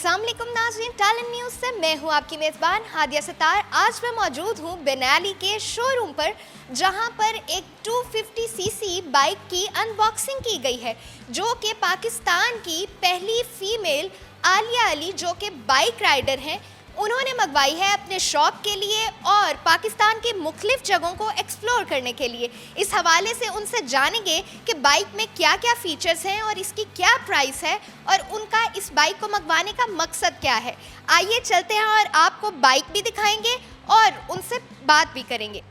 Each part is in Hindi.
अस्सलाम वालेकुम नाज़रीन, टैलेंट न्यूज़ से मैं हूं आपकी मेज़बान हादिया सितार। आज मैं मौजूद हूं बेनाली के शोरूम पर, जहां पर एक 250 सीसी बाइक की अनबॉक्सिंग की गई है, जो कि पाकिस्तान की पहली फीमेल आलिया अली, जो कि बाइक राइडर हैं, उन्होंने मंगवाई है अपने शौक के लिए और पाकिस्तान के मुख्तलिफ जगहों को एक्सप्लोर करने के लिए। इस हवाले से उनसे जानेंगे कि बाइक में क्या क्या फ़ीचर्स हैं और इसकी क्या प्राइस है और उनका इस बाइक को मंगवाने का मकसद क्या है। आइए चलते हैं और आपको बाइक भी दिखाएंगे और उनसे बात भी करेंगे।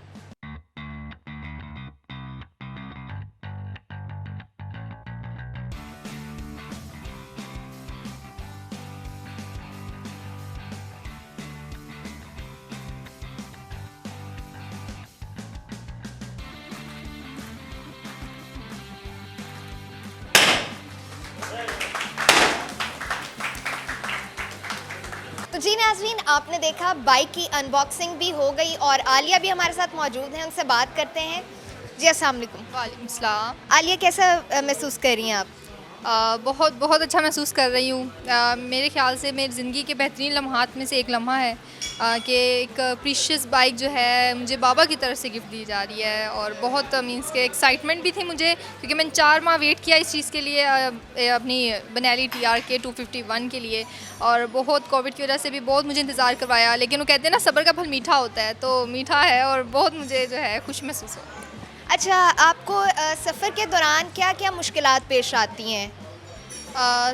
तो जी नाज़रीन, आपने देखा बाइक की अनबॉक्सिंग भी हो गई और आलिया भी हमारे साथ मौजूद हैं, उनसे बात करते हैं। जी अस्सलाम वालेकुम। वालेकुम सलाम। आलिया, कैसा महसूस कर रही हैं आप? बहुत बहुत अच्छा महसूस कर रही हूँ। मेरे ख़्याल से मेरी ज़िंदगी के बेहतरीन लम्हात में से एक लम्हा है कि एक प्रीशियस बाइक जो है मुझे बाबा की तरफ से गिफ्ट दी जा रही है। और बहुत मीन्स के एक्साइटमेंट भी थी मुझे, क्योंकि मैंने 4 माह वेट किया इस चीज़ के लिए, अपनी बेनाली TRK 251 के लिए। और बहुत कोविड की वजह से भी बहुत मुझे इंतज़ार करवाया, लेकिन वो कहते हैं ना, सब्र का फल मीठा होता है, तो मीठा है और बहुत मुझे जो है खुश महसूस हो रहा है। अच्छा, आपको सफ़र के दौरान क्या क्या मुश्किलात पेश आती हैं?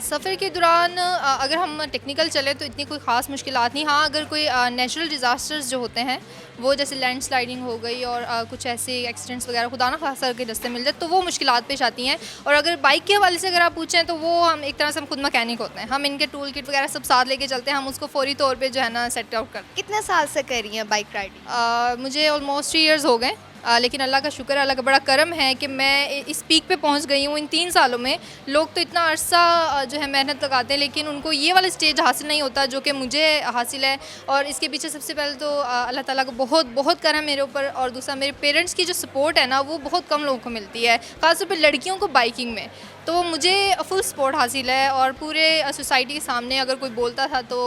सफ़र के दौरान अगर हम टेक्निकल चले तो इतनी कोई ख़ास मुश्किलात नहीं। हाँ, अगर कोई नेचुरल डिज़ास्टर्स जो होते हैं, वो जैसे लैंडस्लाइडिंग हो गई और कुछ ऐसे एक्सीडेंट्स वगैरह खुदा ना खास्ता के रास्ते मिल जाए, तो वो मुश्किलात पेश आती हैं। और अगर बाइक के हवाले से अगर आप पूछें, तो वो हम एक तरह से हम खुद मैकेनिक होते हैं, हम इनके टूल किट वगैरह सब साथ लेके चलते हैं, हम उसको फ़ौरी तौर पर जो है ना सेट आउट करते कितने साल से कर रही हैं बाइक राइडिंग? हैं। मुझे ऑलमोस्ट 3 इयर्स हो गए। लेकिन अल्लाह का शुक्र है, अल्लाह का बड़ा करम है कि मैं इस पीक पे पहुंच गई हूँ इन 3 सालों में। लोग तो इतना अरसा जो है मेहनत लगाते हैं, लेकिन उनको ये वाला स्टेज हासिल नहीं होता जो कि मुझे हासिल है। और इसके पीछे सबसे पहले तो अल्लाह ताला का बहुत बहुत करम मेरे ऊपर, और दूसरा मेरे पेरेंट्स की जो सपोर्ट है ना, वो बहुत कम लोगों को मिलती है, ख़ासतौर पर लड़कियों को बाइकिंग में। तो मुझे फुल सपोर्ट हासिल है, और पूरे सोसाइटी के सामने अगर कोई बोलता था तो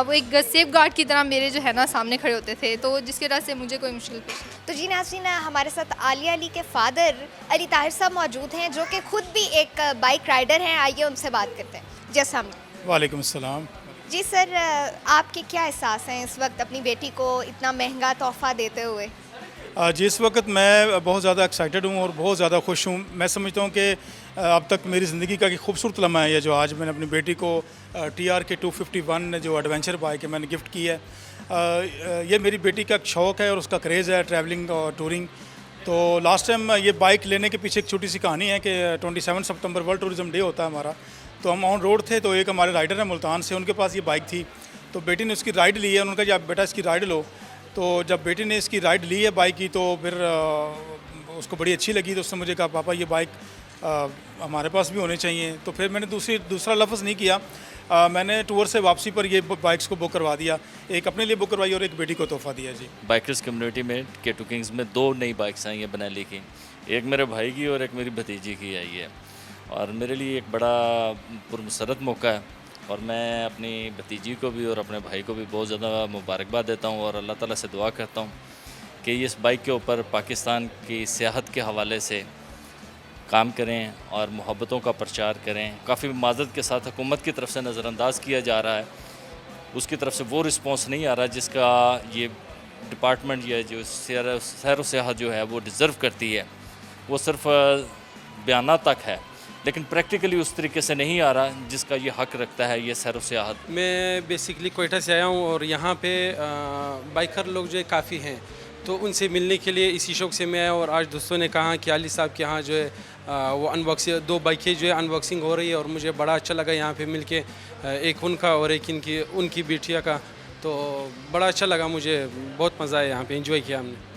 वो एक सेफ गार्ड की तरह मेरे जो है ना सामने खड़े होते थे, तो जिसकी वजह से मुझे कोई मुश्किल पेश नहीं। तो जी नाज़रीन, हमारे साथ आलिया अली के फादर अली ताहिर साहब मौजूद हैं, जो कि खुद भी एक बाइक राइडर हैं। आइए उनसे बात करते हैं। जी अस्सलाम वालेकुम। वालेकुम अस्सलाम। जी सर, आपके क्या एहसास हैं इस वक्त अपनी बेटी को इतना महंगा तोहफ़ा देते हुए? जी, इस वक्त मैं बहुत ज़्यादा एक्साइटेड हूँ और बहुत ज़्यादा खुश हूँ। मैं समझता हूँ कि अब तक मेरी ज़िंदगी का एक खूबसूरत लम्हा है ये, जो आज मैंने अपनी बेटी को TRK 251 जो एडवेंचर बाइक है मैंने गिफ्ट की है। ये मेरी बेटी का एक शौक़ है और उसका क्रेज़ है ट्रैवलिंग और टूरिंग। तो लास्ट टाइम ये बाइक लेने के पीछे एक छोटी सी कहानी है कि 27 सितंबर वर्ल्ड टूरिज़म डे होता है हमारा। तो हम ऑन रोड थे, तो एक हमारे राइडर हैं मुल्तान से, उनके पास ये बाइक थी, तो बेटी ने उसकी राइड ली है। उन्होंने कहा, बेटा इसकी राइड लो। तो जब बेटी ने इसकी राइड ली है बाइक की, तो फिर उसको बड़ी अच्छी लगी। तो उसने मुझे कहा, पापा ये बाइक हमारे पास भी होने चाहिए। तो फिर मैंने दूसरा लफ्ज़ नहीं किया, मैंने टूर से वापसी पर ये बाइक्स को बुक करवा दिया। एक अपने लिए बुक करवाई और एक बेटी को तोहफ़ा दिया। जी, बाइकर्स कम्युनिटी में K2 किंग्स में 2 नई बाइक्स आई हैं बेनाली की, एक मेरे भाई की और एक मेरी भतीजी की आई है। और मेरे लिए एक बड़ा पुरमसरत मौका है, और मैं अपनी भतीजी को भी और अपने भाई को भी बहुत ज़्यादा मुबारकबाद देता हूँ और अल्लाह ताला से दुआ करता हूँ कि इस बाइक के ऊपर पाकिस्तान की सियाहत के हवाले से काम करें और मोहब्बतों का प्रचार करें। काफ़ी माज़रत के साथ हुकूमत की तरफ से नज़रअंदाज किया जा रहा है, उसकी तरफ से वो रिस्पॉन्स नहीं आ रहा जिसका ये डिपार्टमेंट या जो सैर व सियाहत जो है वो डिज़र्व करती है। वो सिर्फ बयानात तक है, लेकिन प्रैक्टिकली उस तरीके से नहीं आ रहा जिसका ये हक़ रखता है ये सैर व सियाहत। मैं बेसिकली कोयटा से आया हूँ, और यहाँ पे बाइकर लोग जो है काफ़ी हैं, तो उनसे मिलने के लिए इसी शौक़ से मैं आया। और आज दोस्तों ने कहा कि अली साहब के यहाँ जो है वो अनबॉक्सिंग 2 बाइकें जो है अनबॉक्सिंग हो रही है, और मुझे बड़ा अच्छा लगा यहाँ पे मिलके, एक उनका और एक उनकी बेटिया का। तो बड़ा अच्छा लगा, मुझे बहुत मज़ा आया, यहाँ पे एंजॉय किया हमने।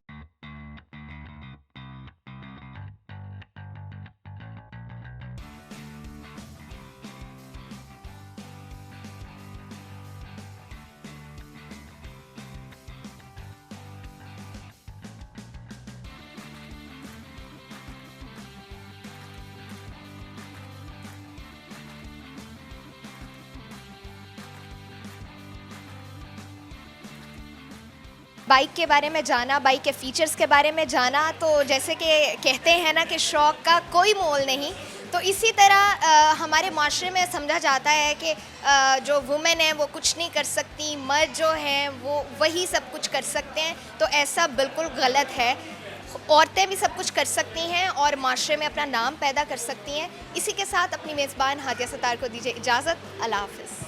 बाइक के बारे में जाना, बाइक के फीचर्स के बारे में जाना, तो जैसे कि कहते हैं ना कि शौक़ का कोई मोल नहीं, तो इसी तरह हमारे माशरे में समझा जाता है कि जो वुमेन है वो कुछ नहीं कर सकती, मर्द जो हैं वो वही सब कुछ कर सकते हैं। तो ऐसा बिल्कुल गलत है। औरतें भी सब कुछ कर सकती हैं और माशरे में अपना नाम पैदा कर सकती हैं। इसी के साथ अपनी मेज़बान हादिया सत्तार को दीजिए इजाज़त। अल्लाह हाफ़िज़।